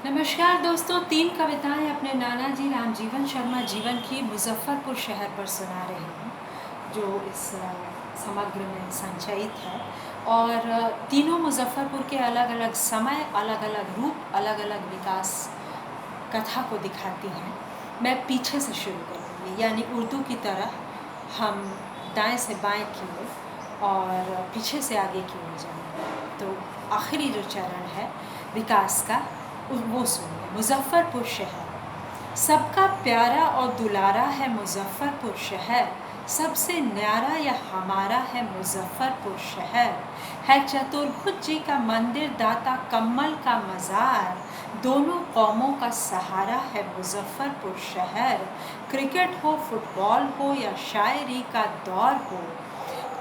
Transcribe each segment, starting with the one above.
नमस्कार दोस्तों, 3 कविताएं अपने नाना जी रामजीवन शर्मा जीवन की मुजफ्फरपुर शहर पर सुना रही हूँ, जो इस समग्र में संचयित है। और तीनों मुजफ्फरपुर के अलग अलग समय, अलग अलग रूप, अलग अलग विकास कथा को दिखाती हैं। मैं पीछे से शुरू करूँगी, यानी उर्दू की तरह हम दाएं से बाएं की ओर और पीछे से आगे की ओर जाएंगे। तो आखिरी जो चरण है विकास का, वो सुनिए। मुजफ्फरपुर शहर सबका प्यारा और दुलारा है मुजफ्फरपुर शहर, सबसे न्यारा या हमारा है मुजफ्फरपुर शहर। है चतुर्भुज जी का मंदिर, दाता कम्मल का मज़ार, दोनों कौमों का सहारा है मुजफ्फरपुर शहर। क्रिकेट हो, फुटबॉल हो या शायरी का दौर हो,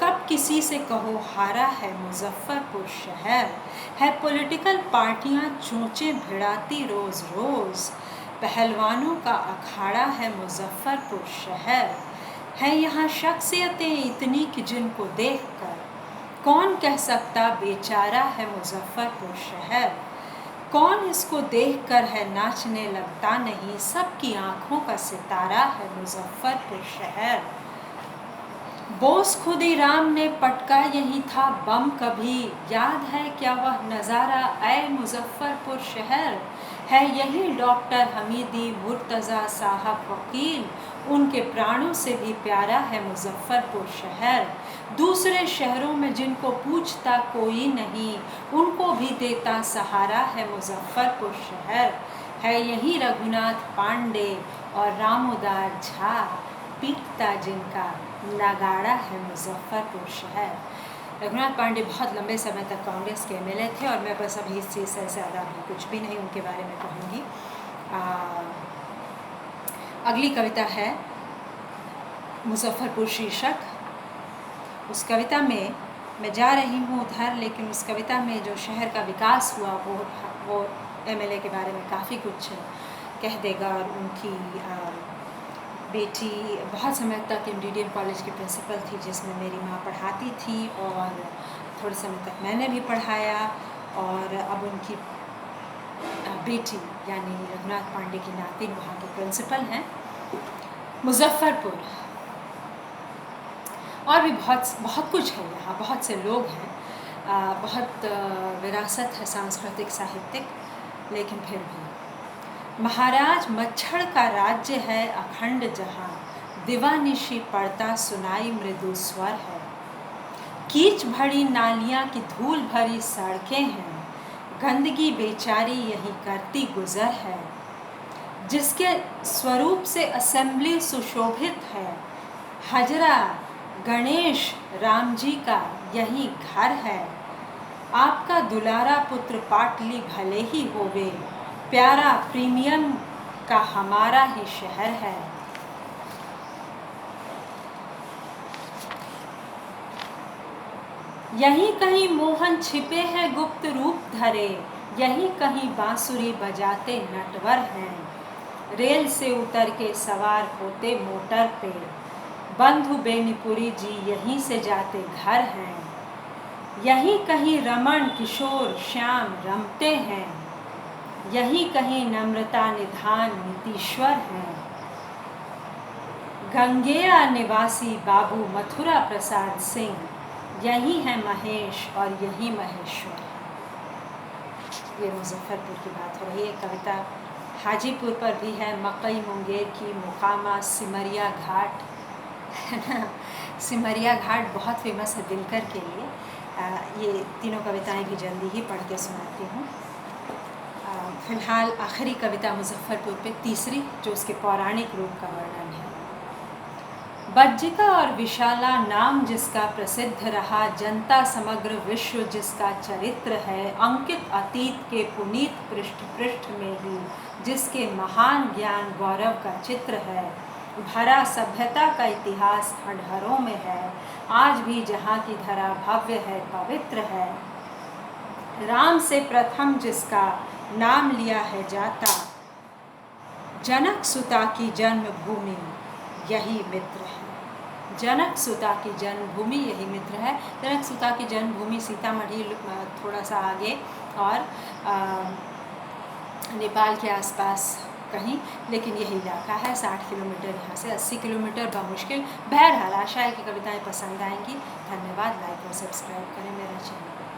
कब किसी से कहो हारा है मुजफ्फरपुर शहर। है पॉलिटिकल पार्टियां चोंचें भिड़ाती रोज़ रोज़, पहलवानों का अखाड़ा है मुजफ्फरपुर शहर। है यहाँ शख्सियतें इतनी कि जिनको देखकर कौन कह सकता बेचारा है मुजफ्फरपुर शहर। कौन इसको देखकर है नाचने लगता नहीं, सबकी आंखों का सितारा है मुजफ्फरपुर शहर। बोस खुदीराम ने पटका यही था बम कभी, याद है क्या वह नज़ारा ऐ मुजफ्फरपुर शहर। है यही डॉक्टर हमीदी मुर्तज़ा साहब वकील, उनके प्राणों से भी प्यारा है मुजफ्फरपुर शहर। दूसरे शहरों में जिनको पूछता कोई नहीं, उनको भी देता सहारा है मुजफ्फरपुर शहर। है यही रघुनाथ पांडे और रामोदार झा, पीटता जिनका नगाड़ा है मुजफ्फरपुर शहर। रघुनाथ पांडे बहुत लंबे समय तक कांग्रेस के एमएलए थे, और मैं बस अभी इस चीज़ से ज़्यादा भी कुछ भी नहीं उनके बारे में कहूँगी। अगली कविता है मुजफ्फरपुर शीर्षक। उस कविता में मैं जा रही हूँ उधर, लेकिन उस कविता में जो शहर का विकास हुआ वो एमएलए के बारे में काफ़ी कुछ कह देगा। और उनकी बेटी बहुत समय तक एमडीडीएम कॉलेज की प्रिंसिपल थी, जिसमें मेरी माँ पढ़ाती थी, और थोड़े समय तक मैंने भी पढ़ाया। और अब उनकी बेटी यानी रघुनाथ पांडे की नातिन वहाँ के प्रिंसिपल हैं। मुजफ्फरपुर और भी बहुत कुछ है यहाँ, बहुत से लोग हैं, बहुत विरासत है सांस्कृतिक साहित्यिक, लेकिन फिर भी महाराज मच्छर का राज्य है अखंड जहां, दिवानिशी पड़ता सुनाई मृदु स्वर है। कीच भरी नालियां की धूल भरी सड़कें हैं, गंदगी बेचारी यही करती गुजर है। जिसके स्वरूप से असेंबली सुशोभित है, हजरा गणेश राम जी का यही घर है। आपका दुलारा पुत्र पाटली भले ही होवे, प्यारा प्रीमियम का हमारा ही शहर है। यहीं कहीं मोहन छिपे हैं गुप्त रूप धरे, यहीं कहीं बांसुरी बजाते नटवर हैं। रेल से उतर के सवार होते मोटर पे, बंधु बेनीपुरी जी यहीं से जाते घर हैं। यहीं कहीं रमन किशोर श्याम रमते हैं, यहीं कहीं नम्रता निधान नीतीश्वर हैं। गंगेया निवासी बाबू मथुरा प्रसाद सिंह, यही है महेश और यही महेश्वर। ये मुजफ्फरपुर की बात हो रही है। कविता हाजीपुर पर भी है, मकई मुंगेर की, मुकामा, सिमरिया घाट, है ना। सिमरिया घाट बहुत फेमस है दिनकर के लिए। ये तीनों कविताएं भी जल्दी ही पढ़ के सुनाती हूँ। फिलहाल आखिरी कविता मुजफ्फरपुर पे, तीसरी, जो उसके पौराणिक रूप का वर्णन है। बज्जिका और विशाला नाम जिसका प्रसिद्ध रहा, जनता समग्र विश्व जिसका चरित्र है। अंकित अतीत के पुनीत पृष्ठ पृष्ठ में ही, जिसके महान ज्ञान गौरव का चित्र है। भरा सभ्यता का इतिहास खंडहरों में है, आज भी जहाँ की धरा भव्य है पवित्र है। राम से प्रथम जिसका नाम लिया है जाता, जनक सुता की जन्मभूमि यही मित्र है। जनक सुता की जन्मभूमि यही मित्र है। जनक सुता की जन्मभूमि सीतामढ़ी, थोड़ा सा आगे, और नेपाल के आसपास कहीं, लेकिन यही इलाका है। 60 किलोमीटर यहाँ से, 80 किलोमीटर बमुश्किल। बहरहाल आशा है कि कविताएं पसंद आएंगी। धन्यवाद। लाइक और सब्सक्राइब करें मेरा चैनल।